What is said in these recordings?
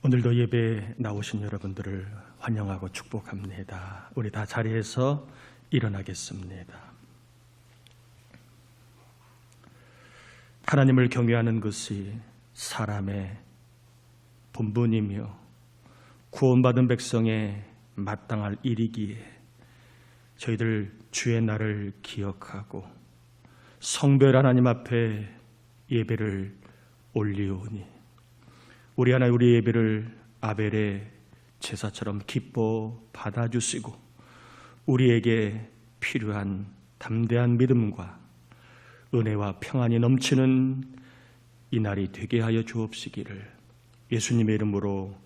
오늘도 예배에 나오신 여러분들을 환영하고 축복합니다. 우리 다 자리에서 일어나겠습니다. 하나님을 경외하는 것이 사람의 본분이며 구원받은 백성의 마땅할 일이기에 저희들 주의 날을 기억하고 성별 하나님 앞에 예배를 올리오니 우리 하나님 우리 예배를 아벨의 제사처럼 기뻐 받아주시고 우리에게 필요한 담대한 믿음과 은혜와 평안이 넘치는 이 날이 되게 하여 주옵시기를 예수님의 이름으로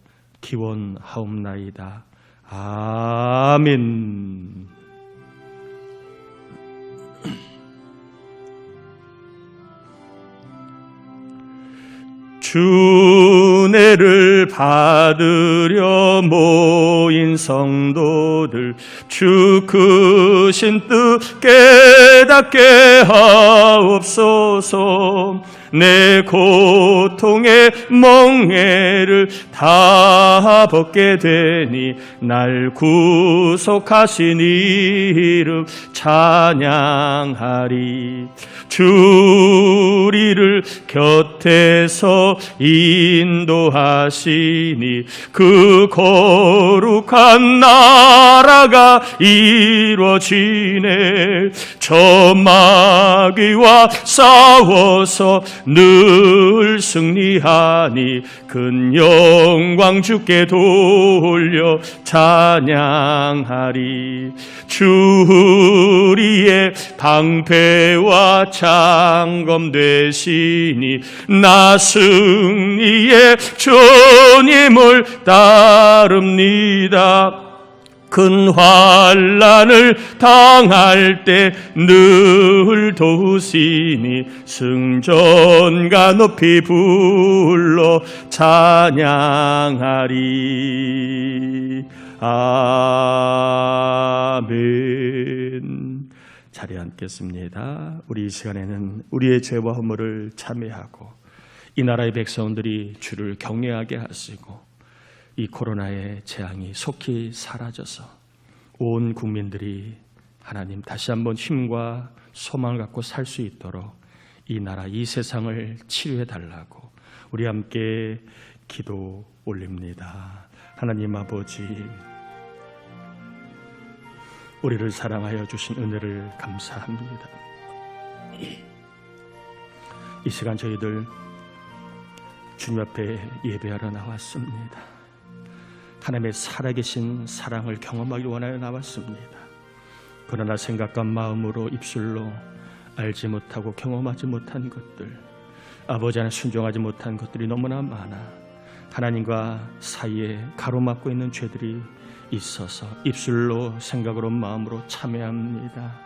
기원하옵나이다. 아멘. 주은혜를 받으려 모인 성도들 주 크신 뜻 깨닫게 하옵소서. 내 고통의 멍에를 다 벗게 되니 날 구속하신 이름 찬양하리. 주 우리를 곁에서 인도하시니 그 거룩한 나라가 이루어지네. 저 마귀와 싸워서 늘 승리하니 큰 영광 주께 돌려 찬양하리. 주 우리의 방패와 창검 되시니 나 승리의 주님을 따릅니다. 큰 환난을 당할 때 늘 도우시니 승전가 높이 불러 찬양하리. 아멘. 자리에 앉겠습니다. 우리 이 시간에는 우리의 죄와 허물을 참회하고 이 나라의 백성들이 주를 경외하게 하시고 이 코로나의 재앙이 속히 사라져서 온 국민들이 하나님 다시 한번 힘과 소망을 갖고 살 수 있도록 이 나라 이 세상을 치료해 달라고 우리 함께 기도 올립니다. 하나님 아버지, 우리를 사랑하여 주신 은혜를 감사합니다. 이 시간 저희들 주님 앞에 예배하러 나왔습니다. 하나님의 살아계신 사랑을 경험하기 원하여 나왔습니다. 그러나 생각과 마음으로 입술로 알지 못하고 경험하지 못한 것들, 아버지 안에 순종하지 못한 것들이 너무나 많아 하나님과 사이에 가로막고 있는 죄들이 있어서 입술로 생각으로 마음으로 참회합니다.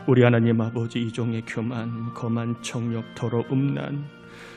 우리 하나님 아버지, 이종의 교만, 거만, 정욕, 더러, 음란,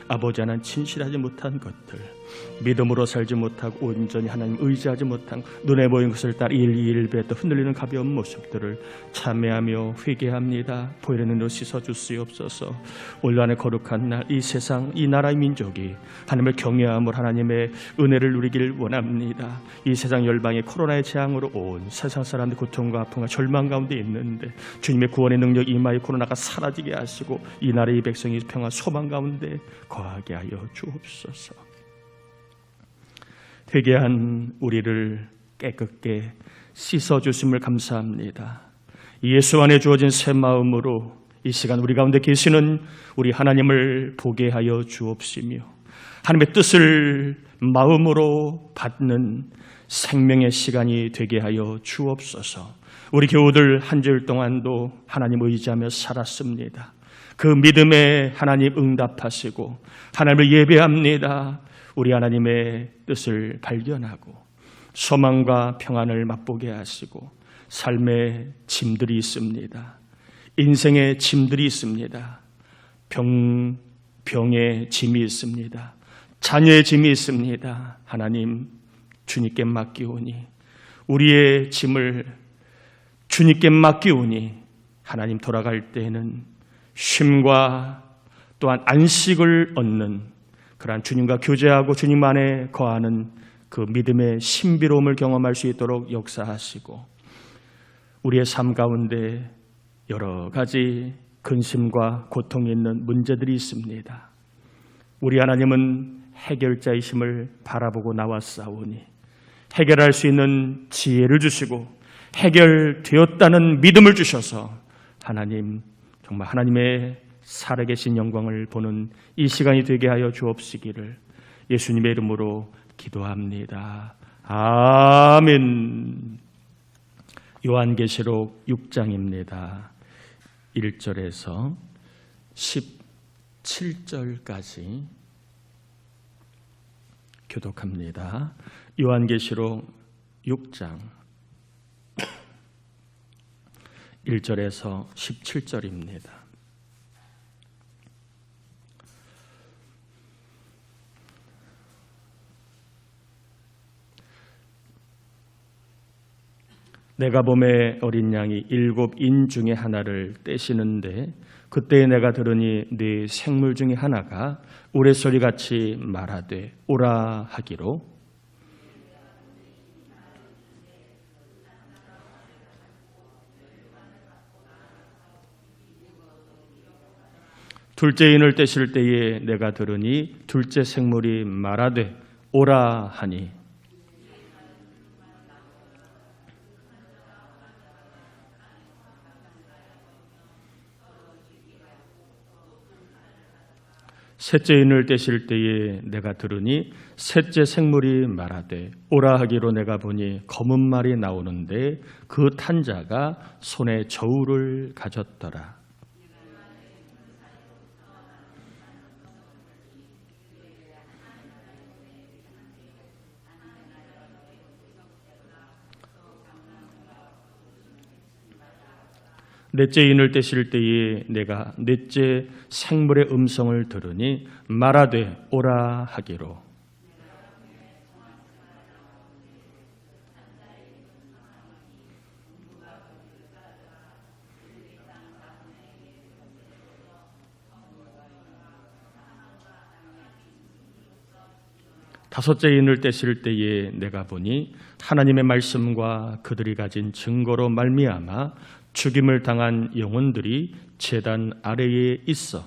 아버지 하나님 진실하지 못한 것들, 믿음으로 살지 못하고 온전히 하나님 의지하지 못한 눈에 보이는 것을 따라 일일배 또 흔들리는 가벼운 모습들을 참회하며 회개합니다. 보이는 눈으로 씻어주시옵소서. 온란의 거룩한 날 이 세상 이 나라의 민족이 하나님을 경외함으로 하나님의 은혜를 누리길 원합니다. 이 세상 열방의 코로나의 재앙으로 온 세상 사람들 고통과 아픔과 절망 가운데 있는데 주님의 구원의 능력 임하여 코로나가 사라지게 하시고 이 나라의 백성이 평화 소망 가운데 거하게 하여 주옵소서. 회개한 우리를 깨끗게 씻어주심을 감사합니다. 예수 안에 주어진 새 마음으로 이 시간 우리 가운데 계시는 우리 하나님을 보게 하여 주옵시며 하나님의 뜻을 마음으로 받는 생명의 시간이 되게 하여 주옵소서. 우리 교우들 한 주일 동안도 하나님 의지하며 살았습니다. 그 믿음에 하나님 응답하시고 하나님을 예배합니다. 우리 하나님의 뜻을 발견하고 소망과 평안을 맛보게 하시고 삶의 짐들이 있습니다. 인생의 짐들이 있습니다. 병의 짐이 있습니다. 자녀의 짐이 있습니다. 하나님 주님께 맡기오니 우리의 짐을 주님께 맡기오니 하나님 돌아갈 때에는 쉼과 또한 안식을 얻는 그러한 주님과 교제하고 주님 안에 거하는 그 믿음의 신비로움을 경험할 수 있도록 역사하시고 우리의 삶 가운데 여러 가지 근심과 고통이 있는 문제들이 있습니다. 우리 하나님은 해결자이심을 바라보고 나왔사오니 해결할 수 있는 지혜를 주시고 해결되었다는 믿음을 주셔서 하나님 정말 하나님의 살아계신 영광을 보는 이 시간이 되게 하여 주옵시기를 예수님의 이름으로 기도합니다. 아멘. 요한계시록 6장입니다. 1절에서 17절까지 교독합니다. 요한계시록 6장 1절에서 17절입니다. 내가 봄에 어린 양이 7인 중에 하나를 떼시는데 그때 내가 들으니 네 생물 중에 하나가 우레소리같이 말하되 오라 하기로 둘째 인을 떼실 때에 내가 들으니 둘째 생물이 말하되 오라 하니 셋째 인을 떼실 때에 내가 들으니 셋째 생물이 말하되 오라 하기로 내가 보니 검은 말이 나오는데 그 탄 자가 손에 저울을 가졌더라. 넷째 인을 떼실 때에 내가 넷째 생물의 음성을 들으니 말하되 오라 하기로 다섯째 인을 떼실 때에 내가 보니 하나님의 말씀과 그들이 가진 증거로 말미암아 죽임을 당한 영혼들이 제단 아래에 있어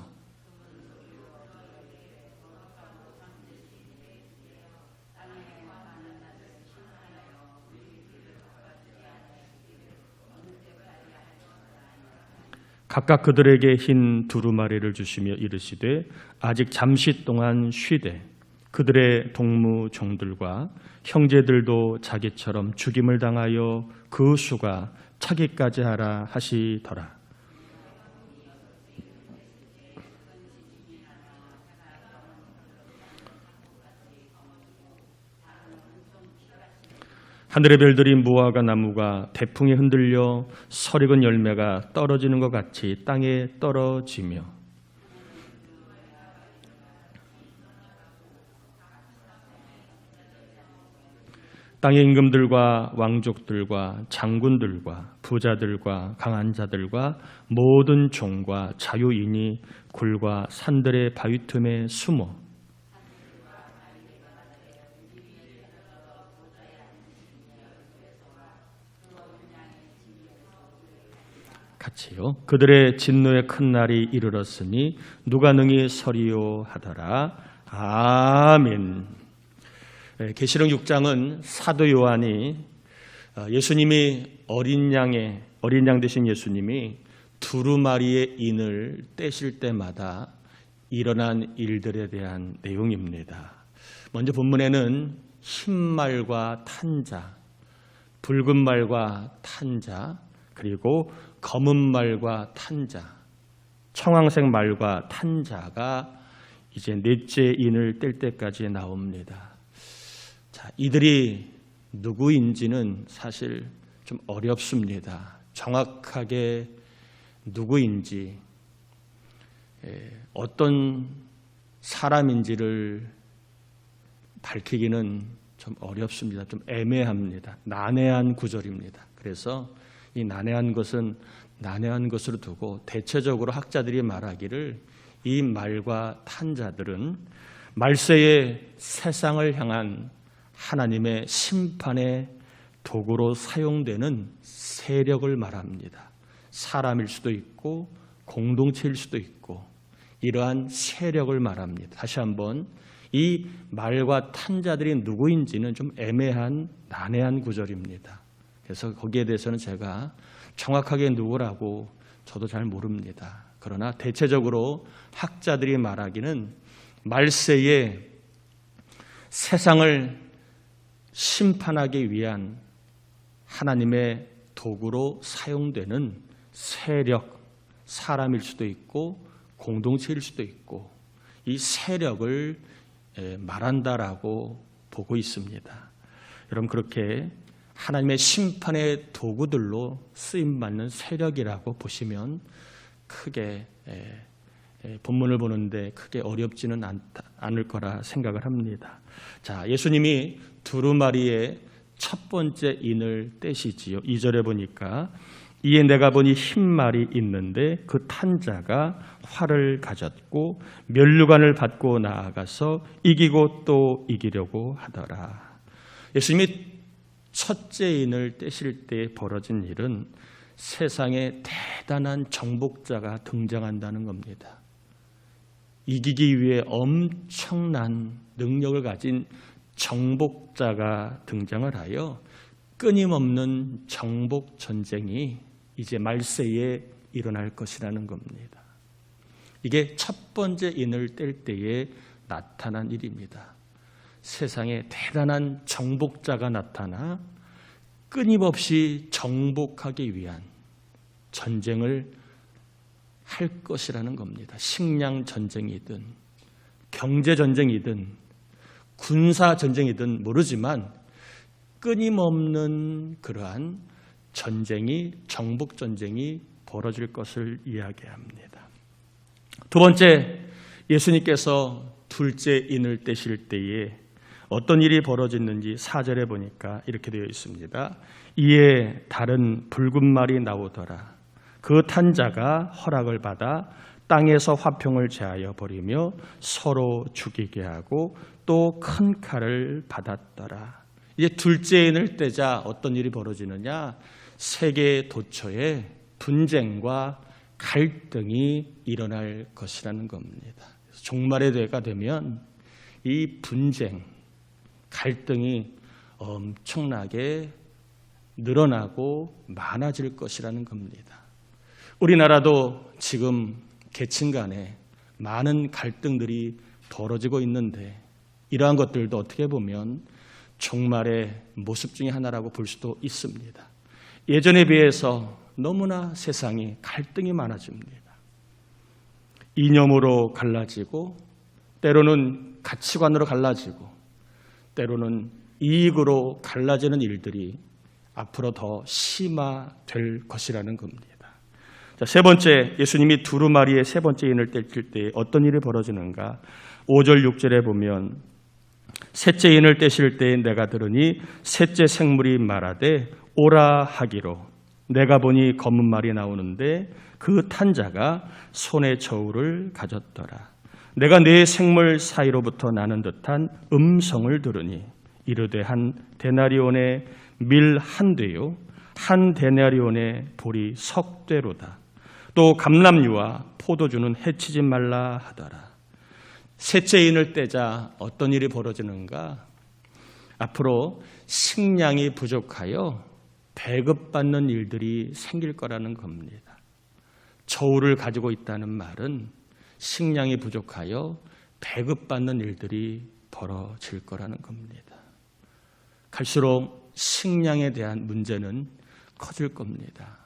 각각 그들에게 흰 두루마리를 주시며 이르시되 아직 잠시 동안 쉬되 그들의 동무종들과 형제들도 자기처럼 죽임을 당하여 그 수가 차기까지 하라 하시더라. 하늘의 별들이 무화과 나무가 태풍에 흔들려 설익은 열매가 떨어지는 것 같이 땅에 떨어지며 땅의 임금들과 왕족들과 장군들과 부자들과 강한 자들과 모든 종과 자유인이 굴과 산들의 바위 틈에 숨어 같이요. 그들의 진노의 큰 날이 이르렀으니 누가 능히 서리요 하더라. 아멘. 계시록 6장은 사도 요한이 예수님이 어린 양 되신 예수님이 두루마리의 인을 떼실 때마다 일어난 일들에 대한 내용입니다. 먼저 본문에는 흰 말과 탄자, 붉은 말과 탄자, 그리고 검은 말과 탄자, 청황색 말과 탄자가 이제 넷째 인을 뗄 때까지 나옵니다. 자, 이들이 누구인지는 사실 좀 어렵습니다. 정확하게 누구인지, 어떤 사람인지를 밝히기는 좀 어렵습니다. 좀 애매합니다. 난해한 구절입니다. 그래서 이 난해한 것은 난해한 것으로 두고 대체적으로 학자들이 말하기를 이 말과 탄자들은 말세의 세상을 향한 하나님의 심판의 도구로 사용되는 세력을 말합니다. 사람일 수도 있고 공동체일 수도 있고 이러한 세력을 말합니다. 다시 한번 이 말과 탄자들이 누구인지는 좀 애매한 난해한 구절입니다. 그래서 거기에 대해서는 제가 정확하게 누구라고 저도 잘 모릅니다. 그러나 대체적으로 학자들이 말하기는 말세에 세상을 심판하기 위한 하나님의 도구로 사용되는 세력, 사람일 수도 있고 공동체일 수도 있고 이 세력을 말한다라고 보고 있습니다. 여러분 그렇게 하나님의 심판의 도구들로 쓰임받는 세력이라고 보시면 크게 본문을 보는데 크게 어렵지는 않을 거라 생각을 합니다. 자, 예수님이 두루마리의 첫 번째 인을 떼시지요. 2절에 보니까 이에 내가 보니 흰 말이 있는데 그 탄자가 활을 가졌고 면류관을 받고 나아가서 이기고 또 이기려고 하더라. 예수님이 첫째 인을 떼실 때 벌어진 일은 세상에 대단한 정복자가 등장한다는 겁니다. 이기기 위해 엄청난 능력을 가진 정복자가 등장을 하여 끊임없는 정복 전쟁이 이제 말세에 일어날 것이라는 겁니다. 이게 첫 번째 인을 뗄 때에 나타난 일입니다. 세상에 대단한 정복자가 나타나 끊임없이 정복하기 위한 전쟁을 할 것이라는 겁니다. 식량 전쟁이든 경제 전쟁이든 군사 전쟁이든 모르지만 끊임없는 그러한 전쟁이 정복 전쟁이 벌어질 것을 이야기합니다. 두 번째, 예수님께서 둘째 인을 떼실 때에 어떤 일이 벌어졌는지 4절에 보니까 이렇게 되어 있습니다. 이에 다른 붉은 말이 나오더라. 그 탄자가 허락을 받아 땅에서 화평을 제하여 버리며 서로 죽이게 하고 또 큰 칼을 받았더라. 이제 둘째 인을 떼자 어떤 일이 벌어지느냐? 세계 도처에 분쟁과 갈등이 일어날 것이라는 겁니다. 종말의 때가 되면 이 분쟁, 갈등이 엄청나게 늘어나고 많아질 것이라는 겁니다. 우리나라도 지금 계층 간에 많은 갈등들이 벌어지고 있는데 이러한 것들도 어떻게 보면 종말의 모습 중에 하나라고 볼 수도 있습니다. 예전에 비해서 너무나 세상이 갈등이 많아집니다. 이념으로 갈라지고 때로는 가치관으로 갈라지고 때로는 이익으로 갈라지는 일들이 앞으로 더 심화될 것이라는 겁니다. 자, 세 번째, 예수님이 두루마리의 세 번째 인을 떼실 때 어떤 일이 벌어지는가? 5절 6절에 보면 셋째 인을 떼실 때에 내가 들으니 셋째 생물이 말하되 오라 하기로 내가 보니 검은 말이 나오는데 그 탄자가 손에 저울을 가졌더라. 내가 네 생물 사이로부터 나는 듯한 음성을 들으니 이르되 한 데나리온의 밀 한 되요 한 데나리온의 보리 석 되로다. 또 감람류와 포도주는 해치지 말라 하더라. 셋째 인을 떼자 어떤 일이 벌어지는가? 앞으로 식량이 부족하여 배급받는 일들이 생길 거라는 겁니다. 저울을 가지고 있다는 말은 식량이 부족하여 배급받는 일들이 벌어질 거라는 겁니다. 갈수록 식량에 대한 문제는 커질 겁니다.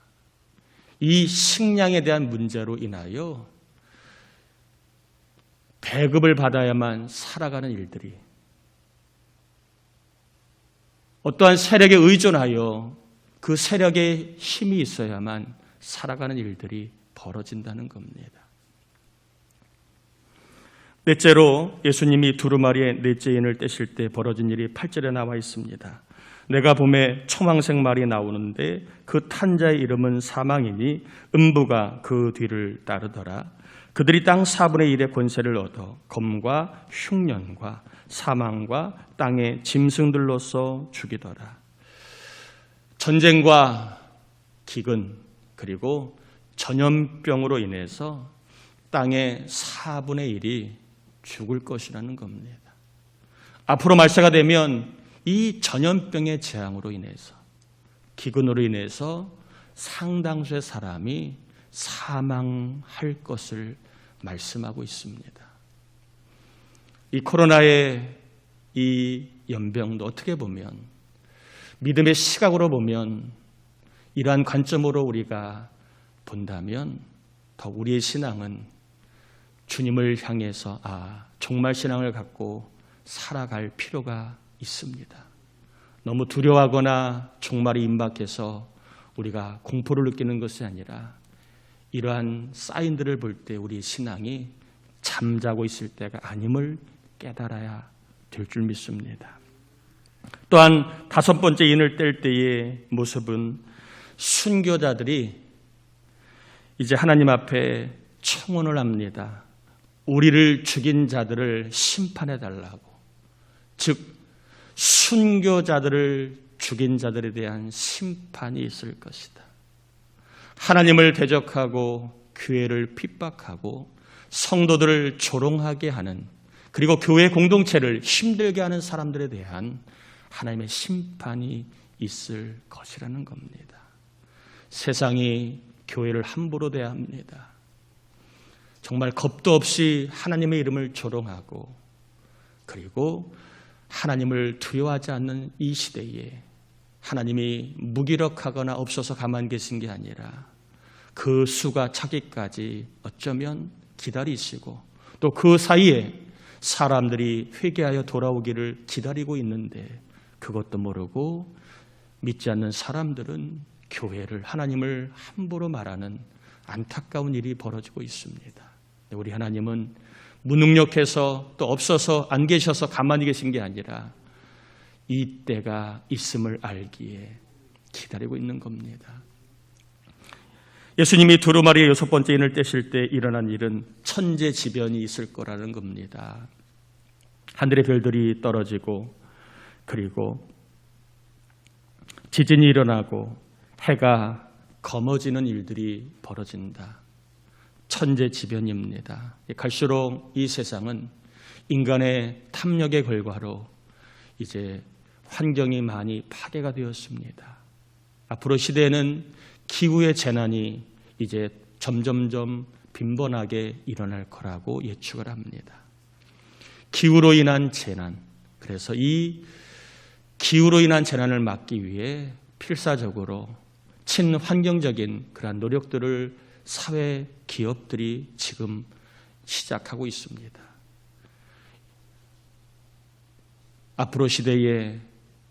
이 식량에 대한 문제로 인하여 배급을 받아야만 살아가는 일들이 어떠한 세력에 의존하여 그 세력에 힘이 있어야만 살아가는 일들이 벌어진다는 겁니다. 넷째로 예수님이 두루마리의 넷째 인을 떼실 때 벌어진 일이 8절에 나와 있습니다. 내가 봄에 청황색 말이 나오는데 그 탄 자의 이름은 사망이니 음부가 그 뒤를 따르더라. 그들이 땅 4분의 1의 권세를 얻어 검과 흉년과 사망과 땅의 짐승들로서 죽이더라. 전쟁과 기근 그리고 전염병으로 인해서 땅의 4분의 1이 죽을 것이라는 겁니다. 앞으로 말세가 되면 이 전염병의 재앙으로 인해서 기근으로 인해서 상당수의 사람이 사망할 것을 말씀하고 있습니다. 이 코로나의 이 연병도 어떻게 보면 믿음의 시각으로 보면 이러한 관점으로 우리가 본다면 더 우리의 신앙은 주님을 향해서 종말 신앙을 갖고 살아갈 필요가 있습니다. 너무 두려워하거나 종말이 임박해서 우리가 공포를 느끼는 것이 아니라 이러한 사인들을 볼 때 우리의 신앙이 잠자고 있을 때가 아님을 깨달아야 될 줄 믿습니다. 또한 5번째 인을 뗄 때의 모습은 순교자들이 이제 하나님 앞에 청혼을 합니다. 우리를 죽인 자들을 심판해 달라고. 즉 순교자들을 죽인 자들에 대한 심판이 있을 것이다. 하나님을 대적하고 교회를 핍박하고 성도들을 조롱하게 하는 그리고 교회 공동체를 힘들게 하는 사람들에 대한 하나님의 심판이 있을 것이라는 겁니다. 세상이 교회를 함부로 대합니다. 정말 겁도 없이 하나님의 이름을 조롱하고 그리고 하나님을 두려워하지 않는 이 시대에 하나님이 무기력하거나 없어서 가만히 계신 게 아니라 그 수가 차기까지 어쩌면 기다리시고 또 그 사이에 사람들이 회개하여 돌아오기를 기다리고 있는데 그것도 모르고 믿지 않는 사람들은 교회를 하나님을 함부로 말하는 안타까운 일이 벌어지고 있습니다. 우리 하나님은 무능력해서 또 없어서 안 계셔서 가만히 계신 게 아니라 이 때가 있음을 알기에 기다리고 있는 겁니다. 예수님이 두루마리의 6번째 인을 떼실 때 일어난 일은 천재지변이 있을 거라는 겁니다. 하늘의 별들이 떨어지고 그리고 지진이 일어나고 해가 검어지는 일들이 벌어진다. 천재지변입니다. 갈수록 이 세상은 인간의 탐욕의 결과로 이제 환경이 많이 파괴가 되었습니다. 앞으로 시대에는 기후의 재난이 이제 점점점 빈번하게 일어날 거라고 예측을 합니다. 기후로 인한 재난, 그래서 이 기후로 인한 재난을 막기 위해 필사적으로 친환경적인 그러한 노력들을 사회 기업들이 지금 시작하고 있습니다. 앞으로 시대에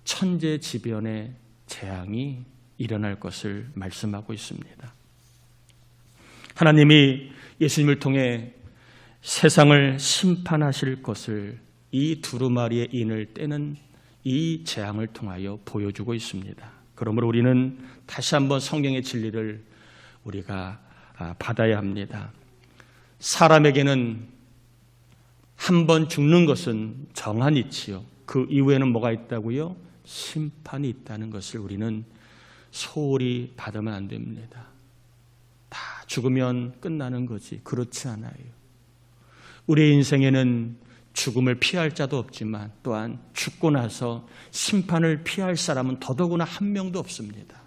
천재지변의 재앙이 일어날 것을 말씀하고 있습니다. 하나님이 예수님을 통해 세상을 심판하실 것을 이 두루마리의 인을 떼는 이 재앙을 통하여 보여주고 있습니다. 그러므로 우리는 다시 한번 성경의 진리를 우리가 받아야 합니다. 사람에게는 한 번 죽는 것은 정한 이치요. 그 이후에는 뭐가 있다고요? 심판이 있다는 것을 우리는 소홀히 받으면 안 됩니다. 다 죽으면 끝나는 거지. 그렇지 않아요. 우리의 인생에는 죽음을 피할 자도 없지만 또한 죽고 나서 심판을 피할 사람은 더더구나 한 명도 없습니다.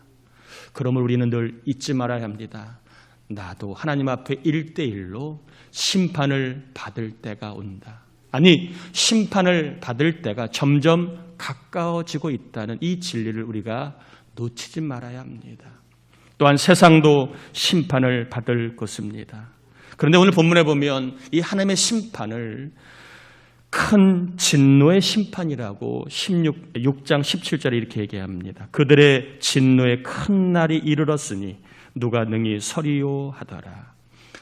그러므로 우리는 늘 잊지 말아야 합니다. 나도 하나님 앞에 1대1로 심판을 받을 때가 온다. 아니, 심판을 받을 때가 점점 가까워지고 있다는 이 진리를 우리가 놓치지 말아야 합니다. 또한 세상도 심판을 받을 것입니다. 그런데 오늘 본문에 보면 이 하나님의 심판을 큰 진노의 심판이라고 6장 17절에 이렇게 얘기합니다. 그들의 진노의 큰 날이 이르렀으니 누가 능히 서리요 하더라.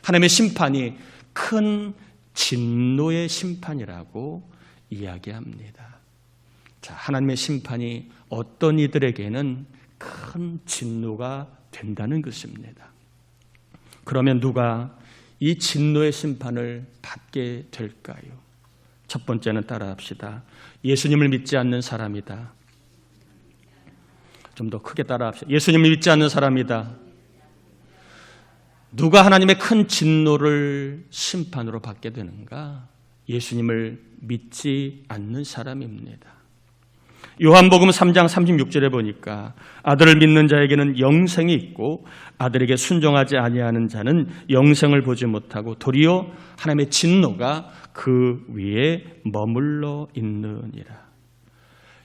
하나님의 심판이 큰 진노의 심판이라고 이야기합니다. 자, 하나님의 심판이 어떤 이들에게는 큰 진노가 된다는 것입니다. 그러면 누가 이 진노의 심판을 받게 될까요? 첫 번째는 따라합시다. 예수님을 믿지 않는 사람이다. 좀 더 크게 따라합시다. 예수님을 믿지 않는 사람이다. 누가 하나님의 큰 진노를 심판으로 받게 되는가? 예수님을 믿지 않는 사람입니다. 요한복음 3장 36절에 보니까 아들을 믿는 자에게는 영생이 있고 아들에게 순종하지 아니하는 자는 영생을 보지 못하고 도리어 하나님의 진노가 그 위에 머물러 있느니라.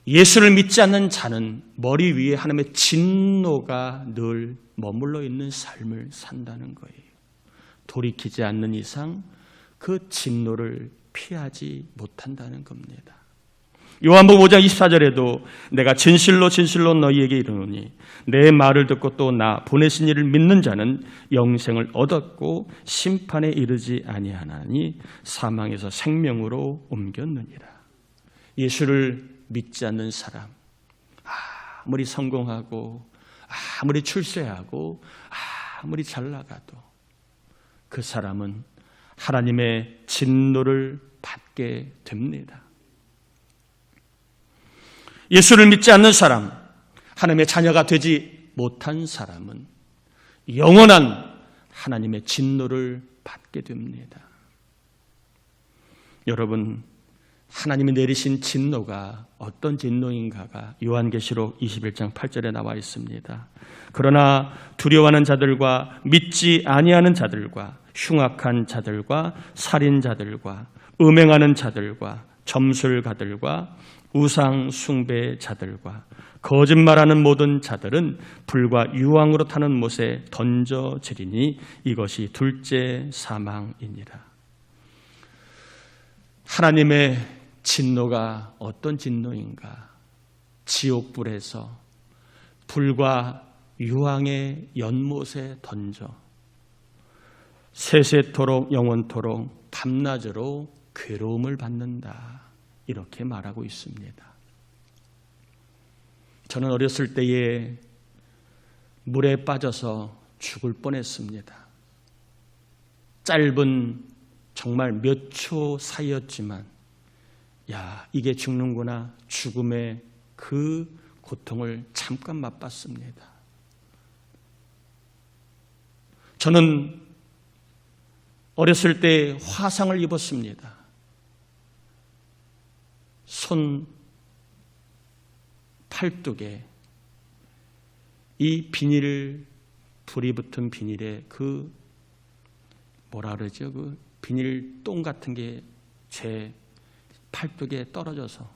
예수를 믿지 않는 자는 머리 위에 하나님의 진노가 늘 머물러 있는 삶을 산다는 거예요. 돌이키지 않는 이상 그 진노를 피하지 못한다는 겁니다. 요한복음 5장 24절에도 내가 진실로 진실로 너희에게 이르노니 내 말을 듣고 또 나 보내신 이를 믿는 자는 영생을 얻었고 심판에 이르지 아니하나니 사망에서 생명으로 옮겼느니라. 예수를 믿지 않는 사람, 아무리 성공하고 아무리 출세하고 아무리 잘 나가도 그 사람은 하나님의 진노를 받게 됩니다. 예수를 믿지 않는 사람, 하나님의 자녀가 되지 못한 사람은 영원한 하나님의 진노를 받게 됩니다. 여러분, 하나님이 내리신 진노가 어떤 진노인가가 요한계시록 21장 8절에 나와 있습니다. 그러나 두려워하는 자들과 믿지 아니하는 자들과 흉악한 자들과 살인자들과 음행하는 자들과 점술가들과 우상 숭배자들과 거짓말하는 모든 자들은 불과 유황으로 타는 못에 던져지리니 이것이 둘째 사망이니라. 하나님의 진노가 어떤 진노인가? 지옥불에서 불과 유황의 연못에 던져 세세토록 영원토록 밤낮으로 괴로움을 받는다. 이렇게 말하고 있습니다. 저는 어렸을 때에 물에 빠져서 죽을 뻔했습니다. 짧은 정말 몇 초 사이였지만 이게 죽는구나. 죽음의 그 고통을 잠깐 맛봤습니다. 저는 어렸을 때 화상을 입었습니다. 손 팔뚝에 이 비닐, 불이 붙은 비닐에 그 비닐 똥 같은 게 제 팔뚝에 떨어져서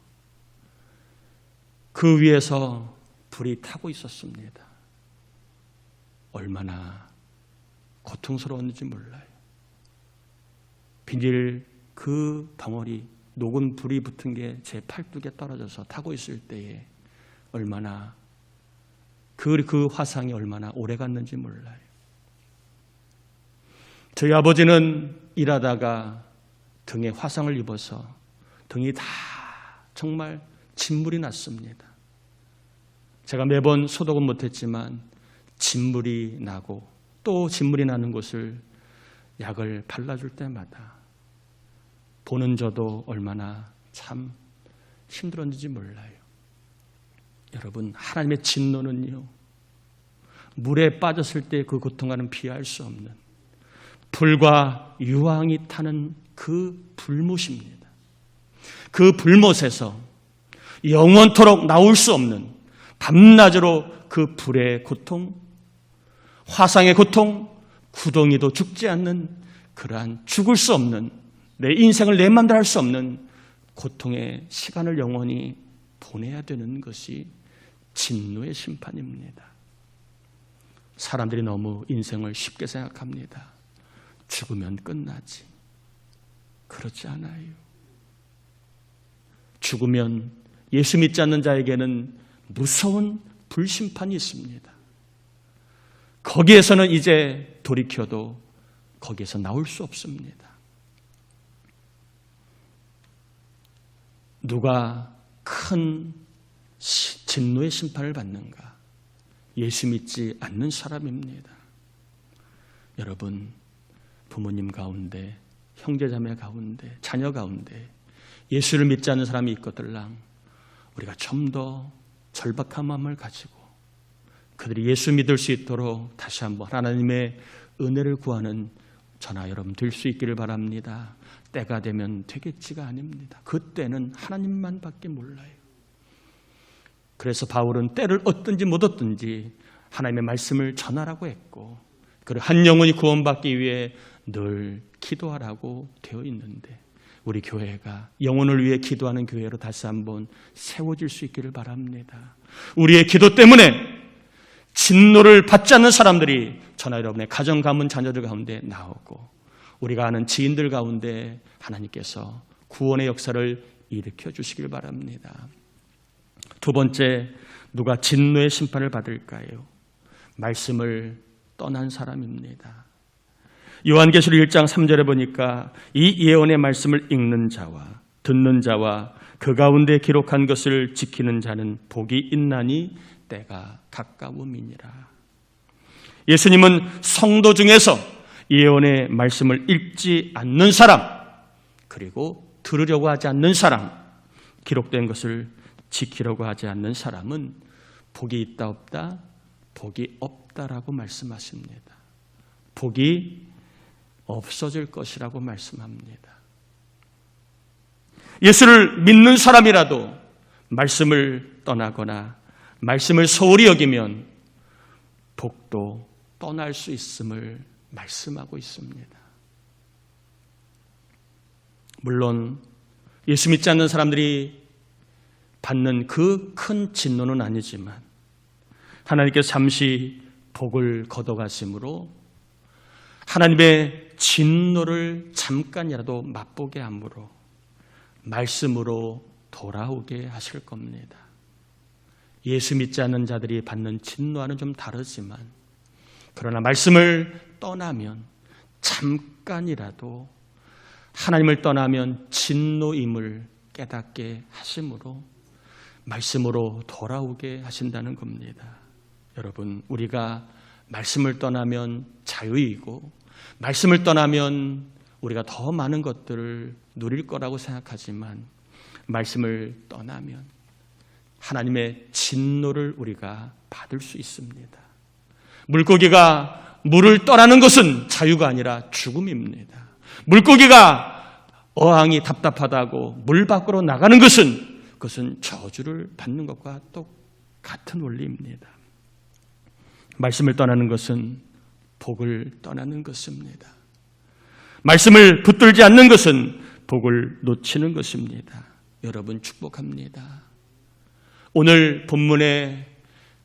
그 위에서 불이 타고 있었습니다. 얼마나 고통스러웠는지 몰라요. 비닐 그 덩어리, 녹은 불이 붙은 게 제 팔뚝에 떨어져서 타고 있을 때에 얼마나 그 화상이 얼마나 오래 갔는지 몰라요. 저희 아버지는 일하다가 등에 화상을 입어서 등이 다 정말 진물이 났습니다. 제가 매번 소독은 못했지만 진물이 나고 또 진물이 나는 곳을 약을 발라줄 때마다 보는 저도 얼마나 참 힘들었는지 몰라요. 여러분, 하나님의 진노는요, 물에 빠졌을 때 그 고통과는 비할 수 없는 불과 유황이 타는 그 불못입니다. 그 불못에서 영원토록 나올 수 없는 밤낮으로 그 불의 고통, 화상의 고통, 구덩이도 죽지 않는 그러한 죽을 수 없는 내 인생을 내 맘대로 할 수 없는 고통의 시간을 영원히 보내야 되는 것이 진노의 심판입니다. 사람들이 너무 인생을 쉽게 생각합니다. 죽으면 끝나지. 그렇지 않아요. 죽으면 예수 믿지 않는 자에게는 무서운 불심판이 있습니다. 거기에서는 이제 돌이켜도 거기에서 나올 수 없습니다. 누가 큰 진노의 심판을 받는가? 예수 믿지 않는 사람입니다. 여러분, 부모님 가운데, 형제자매 가운데, 자녀 가운데 예수를 믿지 않는 사람이 있거들랑 우리가 좀 더 절박한 마음을 가지고 그들이 예수 믿을 수 있도록 다시 한번 하나님의 은혜를 구하는 저나 여러분 될 수 있기를 바랍니다. 때가 되면 되겠지가 아닙니다. 그때는 하나님만 밖에 몰라요. 그래서 바울은 때를 얻든지 못 얻든지 하나님의 말씀을 전하라고 했고, 그리고 한 영혼이 구원받기 위해 늘 기도하라고 되어 있는데, 우리 교회가 영혼을 위해 기도하는 교회로 다시 한번 세워질 수 있기를 바랍니다. 우리의 기도 때문에 진노를 받지 않는 사람들이 저나 여러분의 가정, 가문, 자녀들 가운데 나오고, 우리가 아는 지인들 가운데 하나님께서 구원의 역사를 일으켜 주시길 바랍니다. 두 번째, 누가 진노의 심판을 받을까요? 말씀을 떠난 사람입니다. 요한계시록 1장 3절에 보니까 이 예언의 말씀을 읽는 자와 듣는 자와 그 가운데 기록한 것을 지키는 자는 복이 있나니 때가 가까움이니라. 예수님은 성도 중에서 예언의 말씀을 읽지 않는 사람, 그리고 들으려고 하지 않는 사람, 기록된 것을 지키려고 하지 않는 사람은 복이 있다 없다? 복이 없다라고 말씀하십니다. 복이 없어질 것이라고 말씀합니다. 예수를 믿는 사람이라도 말씀을 떠나거나 말씀을 소홀히 여기면 복도 떠날 수 있음을 말씀하고 있습니다. 물론 예수 믿지 않는 사람들이 받는 그 큰 진노는 아니지만 하나님께서 잠시 복을 걷어가심으로 하나님의 진노를 잠깐이라도 맛보게 함으로 말씀으로 돌아오게 하실 겁니다. 예수 믿지 않는 자들이 받는 진노와는 좀 다르지만, 그러나 말씀을 떠나면 잠깐이라도 하나님을 떠나면 진노임을 깨닫게 하심으로 말씀으로 돌아오게 하신다는 겁니다. 여러분, 우리가 말씀을 떠나면 자유이고 말씀을 떠나면 우리가 더 많은 것들을 누릴 거라고 생각하지만, 말씀을 떠나면 하나님의 진노를 우리가 받을 수 있습니다. 물고기가 물을 떠나는 것은 자유가 아니라 죽음입니다. 물고기가 어항이 답답하다고 물 밖으로 나가는 것은 그것은 저주를 받는 것과 똑같은 원리입니다. 말씀을 떠나는 것은 복을 떠나는 것입니다. 말씀을 붙들지 않는 것은 복을 놓치는 것입니다. 여러분, 축복합니다. 오늘 본문에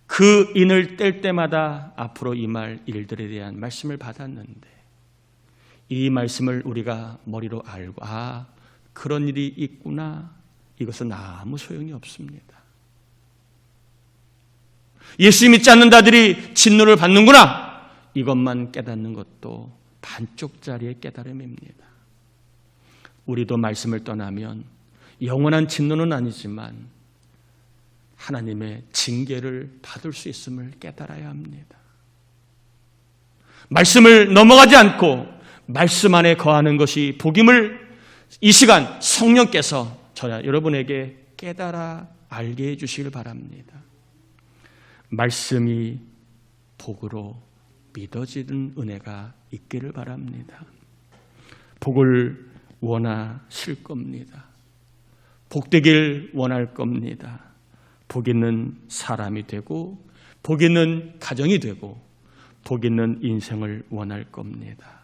그 인을 뗄 때마다 앞으로 임할 일들에 대한 말씀을 받았는데, 이 말씀을 우리가 머리로 알고 그런 일이 있구나, 이것은 아무 소용이 없습니다. 예수 믿지 않는 자들이 진노를 받는구나, 이것만 깨닫는 것도 반쪽짜리의 깨달음입니다. 우리도 말씀을 떠나면 영원한 진노는 아니지만 하나님의 징계를 받을 수 있음을 깨달아야 합니다. 말씀을 넘어가지 않고 말씀 안에 거하는 것이 복임을 이 시간 성령께서 저와 여러분에게 깨달아 알게 해주시길 바랍니다. 말씀이 복으로 믿어지는 은혜가 있기를 바랍니다. 복을 원하실 겁니다. 복되길 원할 겁니다. 복 있는 사람이 되고 복 있는 가정이 되고 복 있는 인생을 원할 겁니다.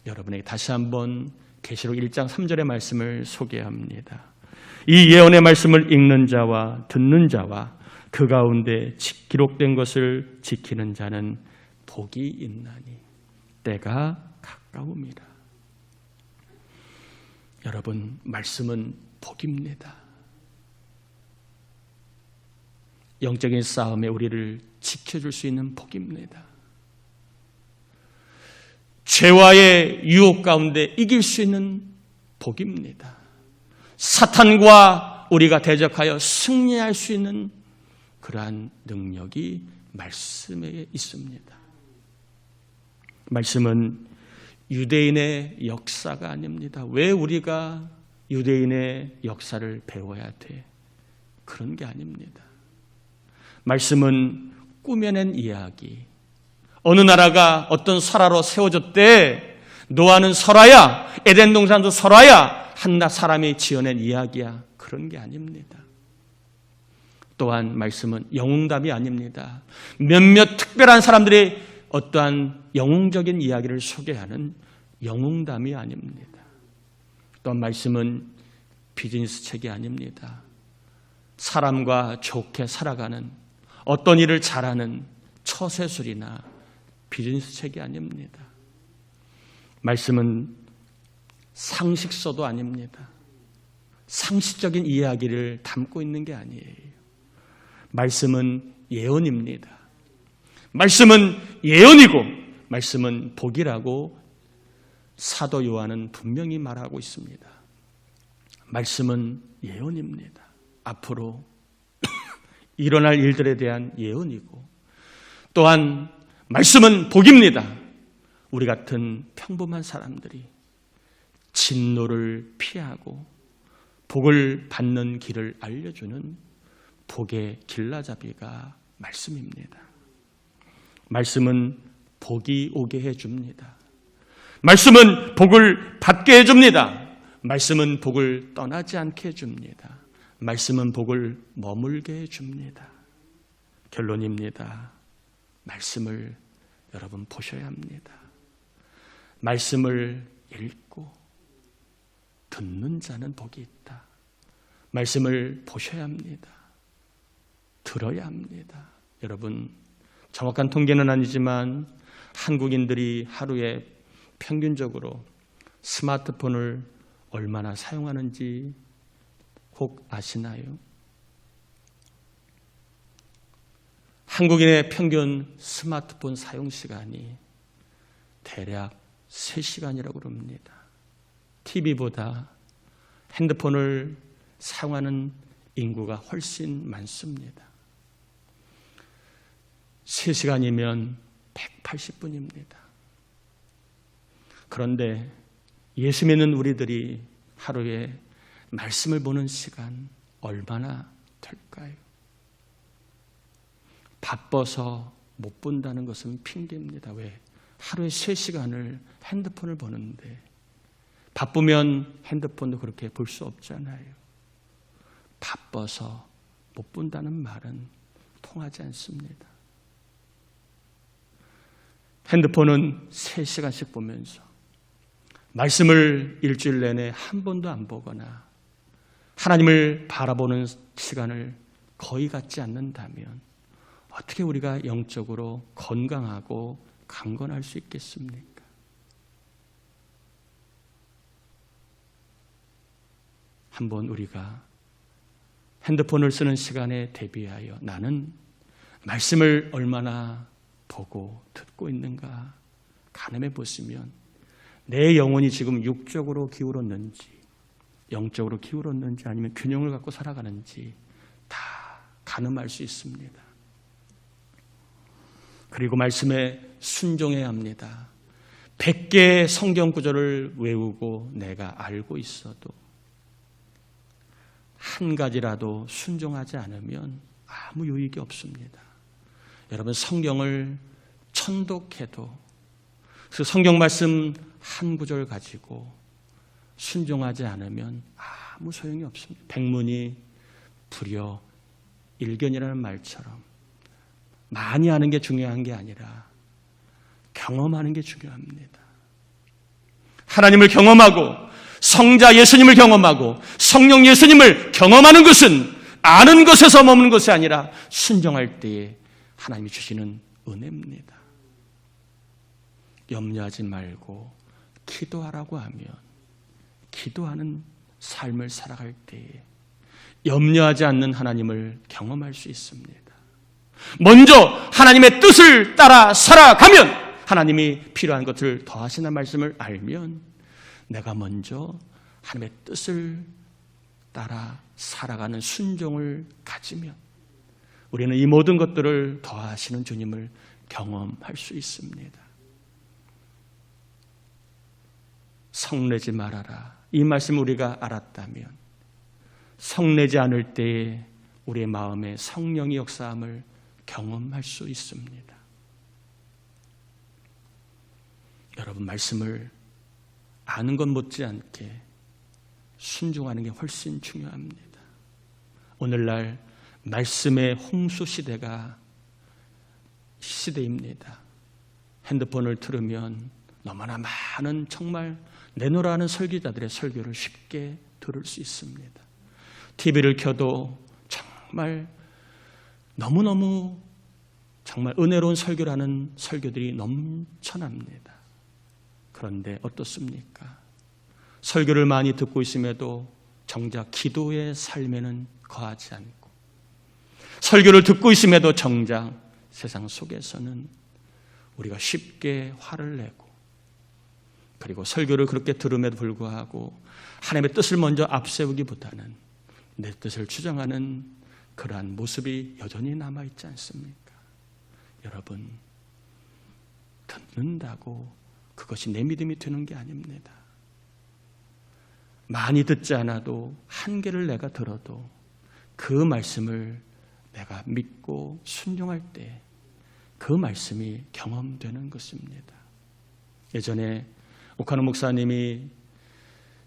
여러분에게 다시 한번 계시록 1장 3절의 말씀을 소개합니다. 이 예언의 말씀을 읽는 자와 듣는 자와 그 가운데 기록된 것을 지키는 자는 복이 있나니 때가 가까움이라. 여러분, 말씀은 복입니다. 영적인 싸움에 우리를 지켜줄 수 있는 복입니다. 죄와의 유혹 가운데 이길 수 있는 복입니다. 사탄과 우리가 대적하여 승리할 수 있는 그러한 능력이 말씀에 있습니다. 말씀은 유대인의 역사가 아닙니다. 왜 우리가 유대인의 역사를 배워야 돼? 그런 게 아닙니다. 말씀은 꾸며낸 이야기. 어느 나라가 어떤 설화로 세워졌대. 노아는 설화야. 에덴 동산도 설화야. 한낱 사람이 지어낸 이야기야. 그런 게 아닙니다. 또한 말씀은 영웅담이 아닙니다. 몇몇 특별한 사람들이 어떠한 영웅적인 이야기를 소개하는 영웅담이 아닙니다. 또한 말씀은 비즈니스 책이 아닙니다. 사람과 좋게 살아가는 어떤 일을 잘하는 처세술이나 비즈니스 책이 아닙니다. 말씀은 상식서도 아닙니다. 상식적인 이야기를 담고 있는 게 아니에요. 말씀은 예언입니다. 말씀은 예언이고 말씀은 복이라고 사도 요한은 분명히 말하고 있습니다. 말씀은 예언입니다. 앞으로 일어날 일들에 대한 예언이고 또한 말씀은 복입니다. 우리 같은 평범한 사람들이 진노를 피하고 복을 받는 길을 알려주는 복의 길라잡이가 말씀입니다. 말씀은 복이 오게 해줍니다. 말씀은 복을 받게 해줍니다. 말씀은 복을 떠나지 않게 해줍니다. 말씀은 복을 머물게 해줍니다. 결론입니다. 말씀을 여러분 보셔야 합니다. 말씀을 읽고 듣는 자는 복이 있다. 말씀을 보셔야 합니다. 들어야 합니다. 여러분, 정확한 통계는 아니지만 한국인들이 하루에 평균적으로 스마트폰을 얼마나 사용하는지 혹 아시나요? 한국인의 평균 스마트폰 사용 시간이 대략 3시간이라고 그럽니다. TV보다 핸드폰을 사용하는 인구가 훨씬 많습니다. 3시간이면 180분입니다. 그런데 예수 믿는 우리들이 하루에 말씀을 보는 시간 얼마나 될까요? 바빠서 못 본다는 것은 핑계입니다. 왜? 하루에 3시간을 핸드폰을 보는데 바쁘면 핸드폰도 그렇게 볼 수 없잖아요. 바빠서 못 본다는 말은 통하지 않습니다. 핸드폰은 3시간씩 보면서 말씀을 일주일 내내 한 번도 안 보거나 하나님을 바라보는 시간을 거의 갖지 않는다면 어떻게 우리가 영적으로 건강하고 강건할 수 있겠습니까? 한번 우리가 핸드폰을 쓰는 시간에 대비하여 나는 말씀을 얼마나 보고 듣고 있는가 가늠해 보시면 내 영혼이 지금 육적으로 기울었는지 영적으로 기울었는지 아니면 균형을 갖고 살아가는지 다 가늠할 수 있습니다. 그리고 말씀에 순종해야 합니다. 100개의 성경 구절을 외우고 내가 알고 있어도 한 가지라도 순종하지 않으면 아무 유익이 없습니다. 여러분 성경을 천독해도 그 성경 말씀 한 구절 가지고 순종하지 않으면 아무 소용이 없습니다. 백문이 불여 일견이라는 말처럼 많이 아는 게 중요한 게 아니라 경험하는 게 중요합니다. 하나님을 경험하고 성자 예수님을 경험하고 성령 예수님을 경험하는 것은 아는 것에서 머무는 것이 아니라 순종할 때에 하나님이 주시는 은혜입니다. 염려하지 말고 기도하라고 하면 기도하는 삶을 살아갈 때에 염려하지 않는 하나님을 경험할 수 있습니다. 먼저 하나님의 뜻을 따라 살아가면 하나님이 필요한 것을 더하시는 말씀을 알면 내가 먼저 하나님의 뜻을 따라 살아가는 순종을 가지면 우리는 이 모든 것들을 더하시는 주님을 경험할 수 있습니다. 성내지 말아라. 이 말씀 우리가 알았다면 성내지 않을 때에 우리의 마음에 성령의 역사함을 경험할 수 있습니다. 여러분, 말씀을 아는 것 못지않게 순종하는 게 훨씬 중요합니다. 오늘날 말씀의 홍수 시대입니다. 핸드폰을 틀으면 너무나 많은 정말 내노라하는 설교자들의 설교를 쉽게 들을 수 있습니다. TV를 켜도 정말 너무너무 정말 은혜로운 설교를 하는 설교들이 넘쳐납니다. 그런데 어떻습니까? 설교를 많이 듣고 있음에도 정작 기도의 삶에는 거하지 않고, 설교를 듣고 있음에도 정작 세상 속에서는 우리가 쉽게 화를 내고, 그리고 설교를 그렇게 들음에도 불구하고 하나님의 뜻을 먼저 앞세우기보다는 내 뜻을 주장하는 그러한 모습이 여전히 남아있지 않습니까? 여러분, 듣는다고 그것이 내 믿음이 되는 게 아닙니다. 많이 듣지 않아도 한 개를 내가 들어도 그 말씀을 내가 믿고 순종할 때 그 말씀이 경험되는 것입니다. 예전에 오카노 목사님이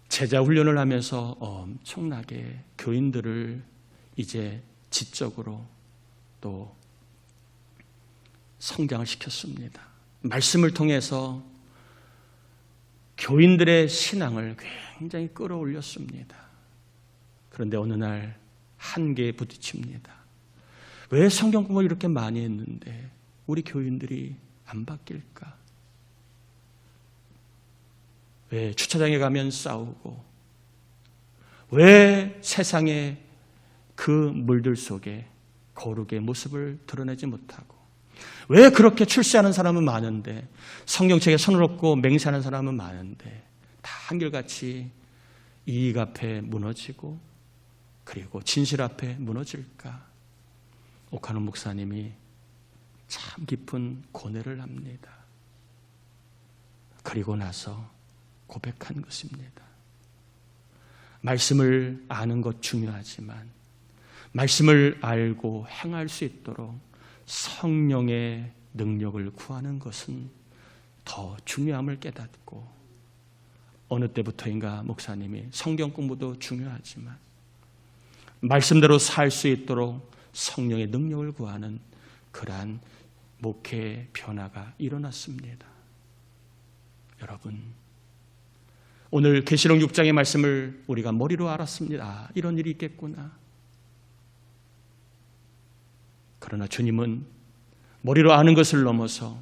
제자 훈련을 하면서 엄청나게 교인들을 이제 지적으로 또 성장을 시켰습니다. 말씀을 통해서 교인들의 신앙을 굉장히 끌어올렸습니다. 그런데 어느 날 한계에 부딪힙니다. 왜 성경 공부를 이렇게 많이 했는데 우리 교인들이 안 바뀔까? 왜 주차장에 가면 싸우고, 왜 세상의 그 물들 속에 거룩의 모습을 드러내지 못하고, 왜 그렇게 출세하는 사람은 많은데, 성경책에 손을 얹고 맹세하는 사람은 많은데 다 한결같이 이익 앞에 무너지고 그리고 진실 앞에 무너질까? 오카노 목사님이 참 깊은 고뇌를 합니다. 그리고 나서 고백한 것입니다. 말씀을 아는 것 중요하지만 말씀을 알고 행할 수 있도록 성령의 능력을 구하는 것은 더 중요함을 깨닫고, 어느 때부터인가 목사님이 성경 공부도 중요하지만 말씀대로 살 수 있도록 성령의 능력을 구하는 그러한 목회의 변화가 일어났습니다. 여러분, 오늘 계시록 6장의 말씀을 우리가 머리로 알았습니다. 아, 이런 일이 있겠구나. 그러나 주님은 머리로 아는 것을 넘어서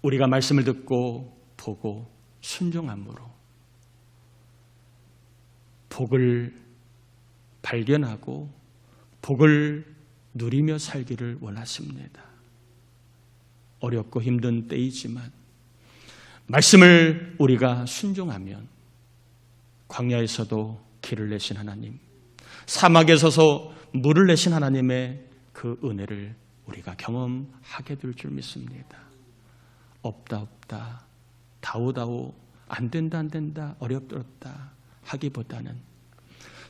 우리가 말씀을 듣고 보고 순종함으로 복을 발견하고 복을 누리며 살기를 원하십니다. 어렵고 힘든 때이지만 말씀을 우리가 순종하면 광야에서도 길을 내신 하나님, 사막에 서서 물을 내신 하나님의 그 은혜를 우리가 경험하게 될 줄 믿습니다. 없다 다오다오 안 된다 어렵다 하기보다는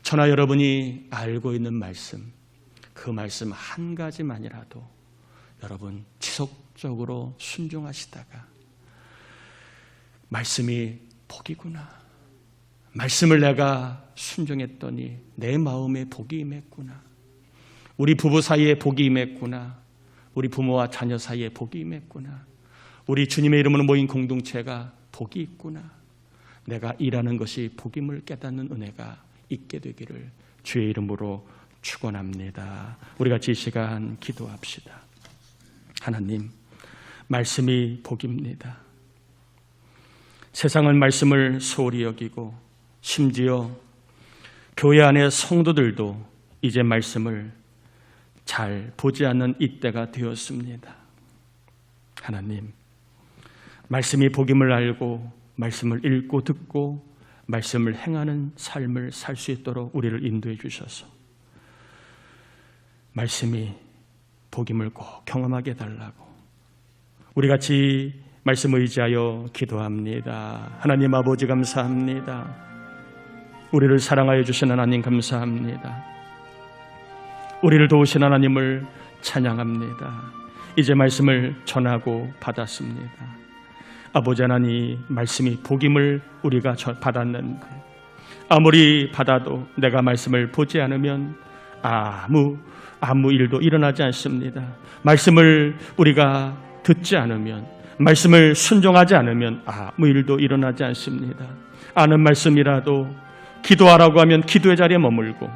저나 여러분이 알고 있는 말씀, 그 말씀 한 가지만이라도 여러분 지속적으로 순종하시다가 말씀이 복이구나, 말씀을 내가 순종했더니 내 마음에 복이 임했구나, 우리 부부 사이에 복이 임했구나, 우리 부모와 자녀 사이에 복이 임했구나, 우리 주님의 이름으로 모인 공동체가 복이 있구나, 내가 일하는 것이 복임을 깨닫는 은혜가 있게 되기를 주의 이름으로 축원합니다. 우리 같이 이 시간 기도합시다. 하나님, 말씀이 복입니다. 세상은 말씀을 소홀히 여기고 심지어 교회 안의 성도들도 이제 말씀을 잘 보지 않는 이때가 되었습니다. 하나님, 말씀이 복임을 알고 말씀을 읽고 듣고 말씀을 행하는 삶을 살 수 있도록 우리를 인도해 주셔서 말씀이 복임을 꼭 경험하게 해달라고 우리 같이 말씀 의지하여 기도합니다. 하나님 아버지 감사합니다. 우리를 사랑하여 주신 하나님 감사합니다. 우리를 도우신 하나님을 찬양합니다. 이제 말씀을 전하고 받았습니다. 아버지 하나님, 말씀이 복임을 우리가 받았는데 아무리 받아도 내가 말씀을 보지 않으면 아무 일도 일어나지 않습니다. 말씀을 우리가 듣지 않으면, 말씀을 순종하지 않으면 아무 일도 일어나지 않습니다. 아는 말씀이라도 기도하라고 하면 기도의 자리에 머물고,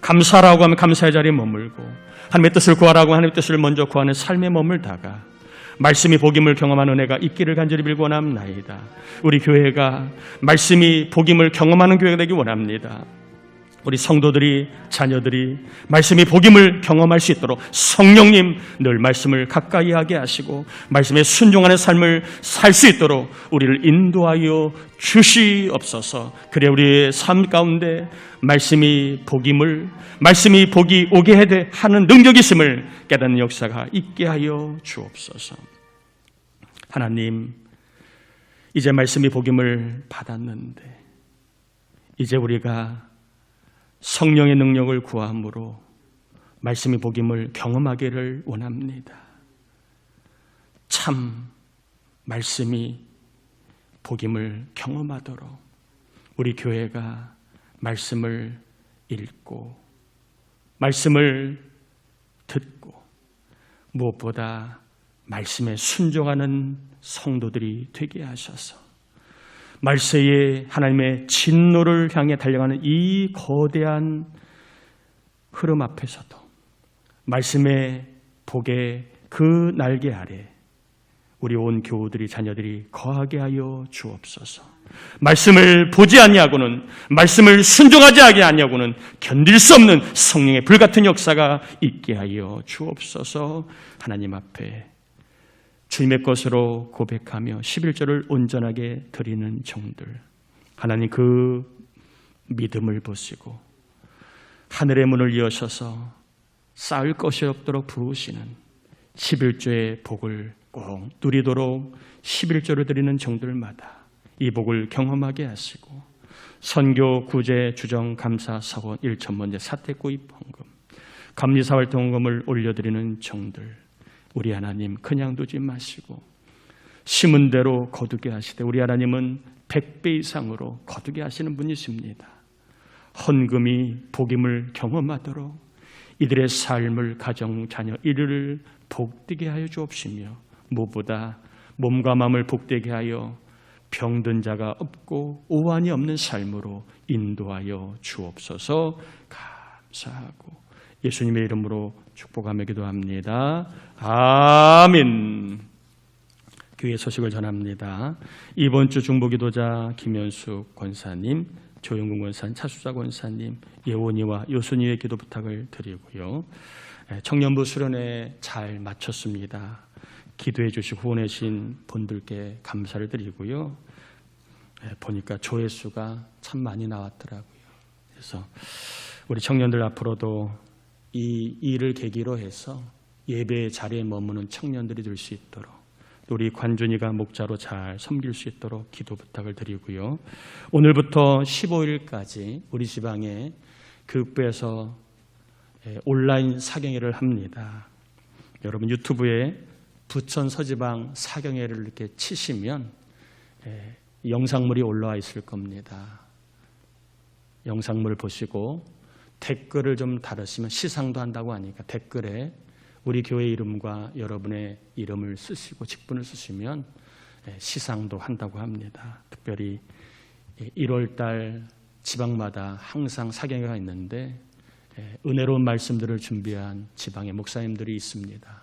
감사하라고 하면 감사의 자리에 머물고, 하나님의 뜻을 구하라고 하나님의 뜻을 먼저 구하는 삶에 머물다가 말씀이 복임을 경험하는 은혜가 있기를 간절히 빌고 원합나이다. 우리 교회가 말씀이 복임을 경험하는 교회가 되기 원합니다. 우리 성도들이, 자녀들이 말씀이 복임을 경험할 수 있도록 성령님 늘 말씀을 가까이 하게 하시고 말씀에 순종하는 삶을 살 수 있도록 우리를 인도하여 주시옵소서. 그래 우리의 삶 가운데 말씀이 복이 오게 하는 능력이 있음을 깨닫는 역사가 있게 하여 주옵소서. 하나님, 이제 말씀이 복임을 받았는데 이제 우리가 성령의 능력을 구함으로 말씀이 복임을 경험하기를 원합니다. 참 말씀이 복임을 경험하도록 우리 교회가 말씀을 읽고 말씀을 듣고 무엇보다 말씀에 순종하는 성도들이 되게 하셔서 말세에 하나님의 진노를 향해 달려가는 이 거대한 흐름 앞에서도 말씀의 복의 그 날개 아래 우리 온 교우들이 자녀들이 거하게 하여 주옵소서. 말씀을 보지 아니하고는, 말씀을 순종하지 아니하고는 견딜 수 없는 성령의 불같은 역사가 있게 하여 주옵소서. 하나님 앞에 주님의 것으로 고백하며 11절을 온전하게 드리는 종들, 하나님 그 믿음을 보시고 하늘의 문을 여셔서 쌓을 것이 없도록 부으시는 11조의 복을 꼭 누리도록 11조를 드리는 종들마다 이 복을 경험하게 하시고 선교, 구제, 주정, 감사, 서원, 일천번제, 사택구입 헌금, 감리사활동금을 올려드리는 종들, 우리 하나님 그냥 두지 마시고 심은 대로 거두게 하시되 우리 하나님은 100배 이상으로 거두게 하시는 분이십니다. 헌금이 복임을 경험하도록 이들의 삶을, 가정, 자녀, 이를 복되게 하여 주옵시며 무엇보다 몸과 마음을 복되게 하여 병든 자가 없고 오한이 없는 삶으로 인도하여 주옵소서. 감사하고 예수님의 이름으로 축복하며 기도합니다. 아멘. 교회 소식을 전합니다. 이번 주 중보기도자 김현숙 권사님, 조영근 권사님, 차수자 권사님, 예원이와 요순이의 기도 부탁을 드리고요. 청년부 수련회 잘 마쳤습니다. 기도해 주시고 후원해 주신 분들께 감사를 드리고요. 보니까 조회수가 참 많이 나왔더라고요. 그래서 우리 청년들 앞으로도 이 일을 계기로 해서 예배 자리에 머무는 청년들이 될 수 있도록, 또 우리 관준이가 목자로 잘 섬길 수 있도록 기도 부탁을 드리고요. 오늘부터 15일까지 우리 지방에 교육부에서 온라인 사경회를 합니다. 여러분 유튜브에 부천 서지방 사경회를 이렇게 치시면 영상물이 올라와 있을 겁니다. 영상물 보시고 댓글을 좀 달으시면, 시상도 한다고 하니까 댓글에 우리 교회 이름과 여러분의 이름을 쓰시고 직분을 쓰시면 시상도 한다고 합니다. 특별히 1월달 지방마다 항상 사경회가 있는데 은혜로운 말씀들을 준비한 지방의 목사님들이 있습니다.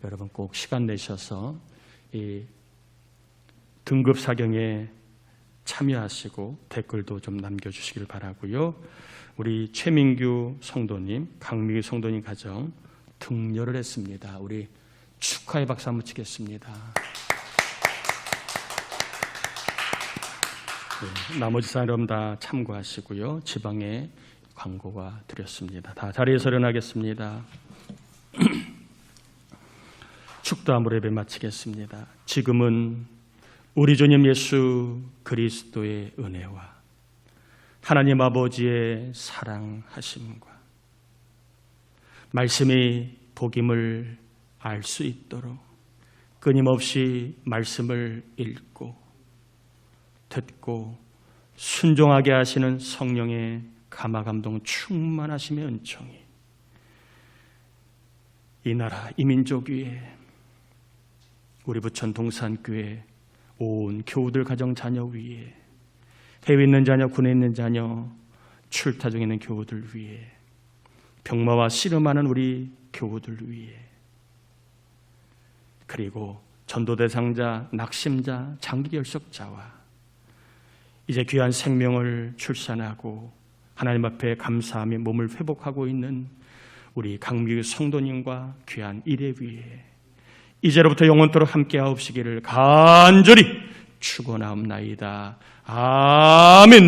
여러분 꼭 시간 내셔서 이 등급 사경에 참여하시고 댓글도 좀 남겨주시길 바라고요. 우리 최민규 성도님, 강민규 성도님 가정 등려를 했습니다. 우리 축하의 박수 한번 치겠습니다. 나머지 사람 다 참고하시고요. 지방에 광고가 드렸습니다. 다 자리에서 일어나겠습니다. 축도함으로 예배 마치겠습니다. 지금은 우리 주님 예수 그리스도의 은혜와 하나님 아버지의 사랑하심과 말씀이 복임을 알 수 있도록 끊임없이 말씀을 읽고 듣고 순종하게 하시는 성령의 감화감동 충만하심의 은총이 이 나라 이 민족 위에 우리 부천 동산교회 온 교우들 가정 자녀 위에 해외에 있는 자녀 군에 있는 자녀 출타 중에 있는 교우들 위에 병마와 씨름하는 우리 교우들 위에 그리고 전도 대상자, 낙심자, 장기 결석자와 이제 귀한 생명을 출산하고 하나님 앞에 감사하며 몸을 회복하고 있는 우리 강미유 성도님과 귀한 일회 위에 이제로부터 영원토록 함께하옵시기를 간절히 축원하옵나이다. 아멘.